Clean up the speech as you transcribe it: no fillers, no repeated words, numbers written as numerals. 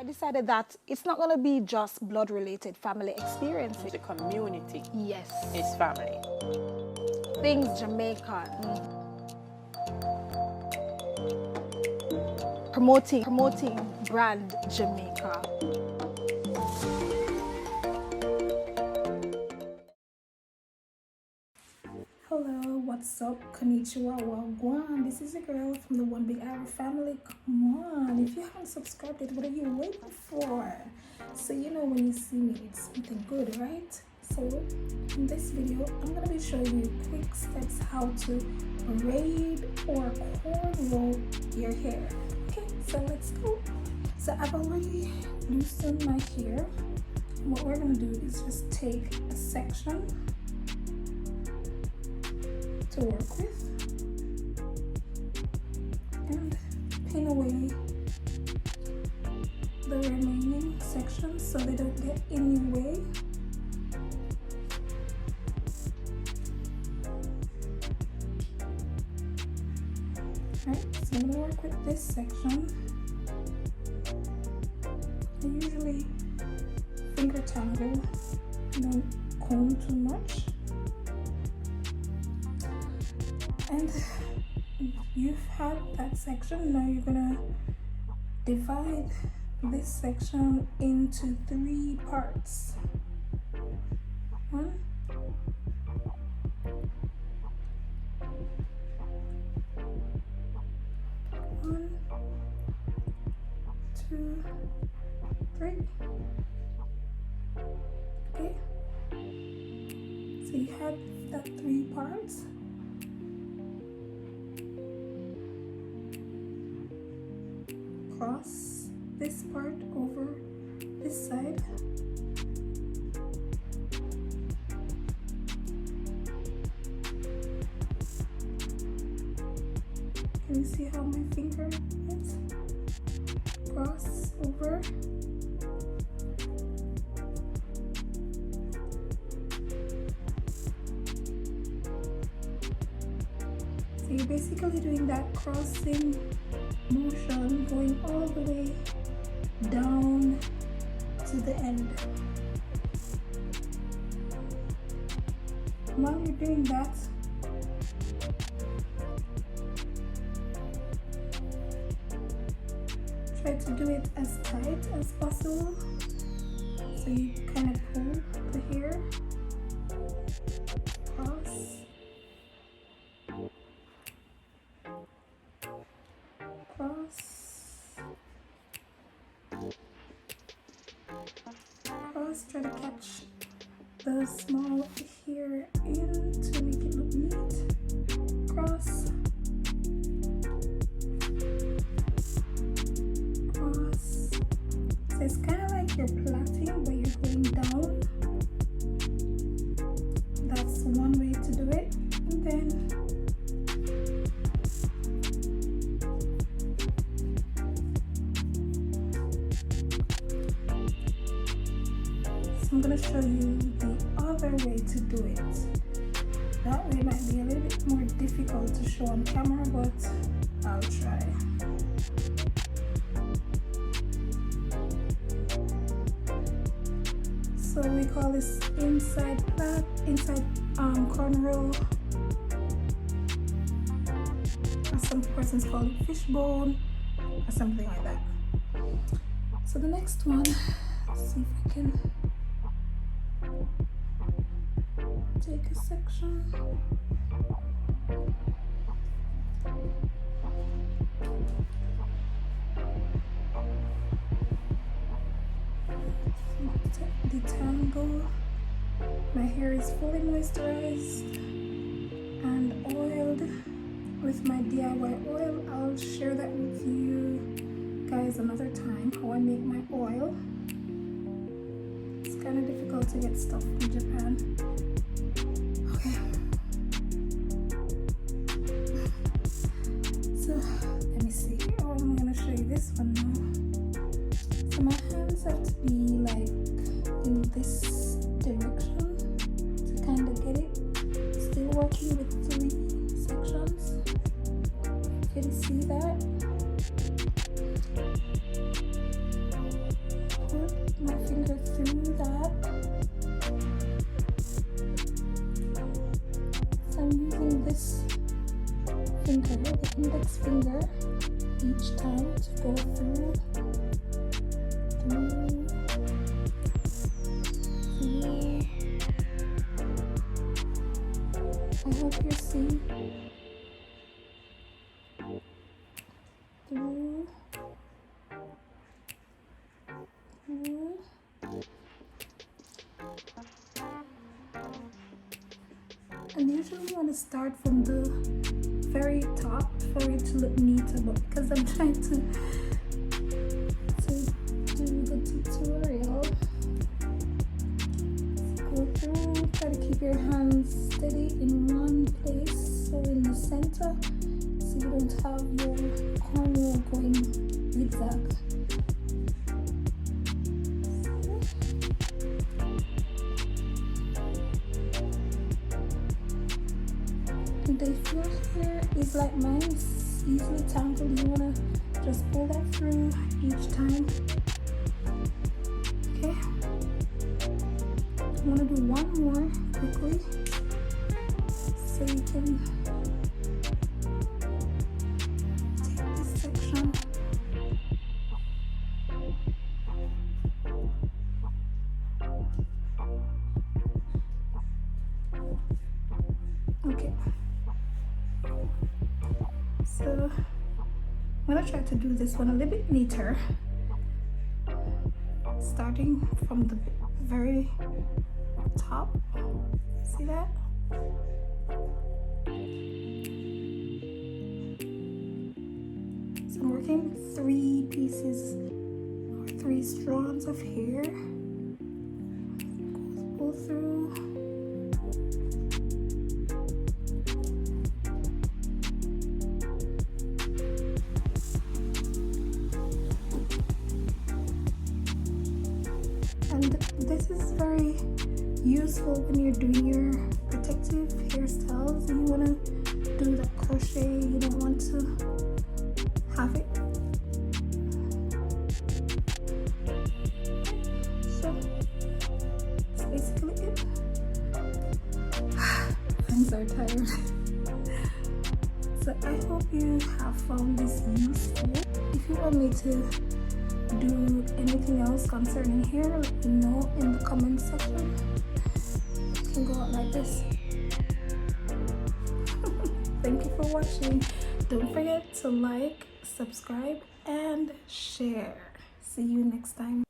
I decided that it's not going to be just blood-related family experiences. The community Yes. is family. Things Jamaican. Promoting brand Jamaica. Hello, what's up? Konnichiwa, wagwan. This is a girl from the One Big Irie family. Come on, if you haven't subscribed yet, what are you waiting for? So you know when you see me, it's something good, right? So in this video, I'm gonna be showing you quick steps how to braid or cornrow your hair. Okay, so let's go. So I've already loosened my hair. What we're gonna do is just take a section to work with and pin away the remaining sections so they don't get in your way. Right, so I'm going to work with this section. I usually finger tangle, don't comb too much. And you've had that section. Now you're gonna divide this section into 3 parts. 1, 2, 3. Okay. So you have that 3 parts. Cross this part over this side. Can you see how my finger is? Cross over. So you're basically doing that crossing motion going all the way down to the end. While you're doing that, try to do it as tight as possible so you kind of pull the hair across. Cross, try to catch the small hair in to make it look neat. Cross, cross. So it's kind of like you're plaiting, but you're going down. That's one way to do it. And then I'm going to show you the other way to do it. That way might be a little bit more difficult to show on camera, but I'll try. So we call this inside plait, inside cornrow. Or some persons call it fishbone or something like that. So the next one, let's see if I can take a section. Detangle. My hair is fully moisturized and oiled with my DIY oil. I'll share that with you guys another time, how I make my oil. It's kind of difficult to get stuff from Japan. Okay. So let me see. Oh, I'm gonna show you this one now. So my hands have to be like in this direction to kind of get it. Still working with 3 sections. Can you see that? finger, the index finger, each time to go through. I hope you see. Through. And usually you want to start from the very top for it to look neater, but because I'm trying to do the tutorial, go through, try to keep your hands steady in one place, so in the center, so you don't have your cornrow going zigzag. If your hair is like mine, it's easily tangled, you want to just pull that through each time. Okay, I want to do one more quickly so you can take this section. Okay. So I'm gonna try to do this one a little bit neater, starting from the very top. See that? So I'm working with 3 pieces or 3 strands of hair. Pull through. And this is very useful when you're doing your protective hairstyles and you want to do the crochet, you don't want to have it. So that's basically it. Hands are tired. So I hope you have found this useful. If you want me to do anything else concerning hair, let me know in the comment section. You can go out like this. Thank you for watching. Don't forget to like, subscribe, and share. See you next time.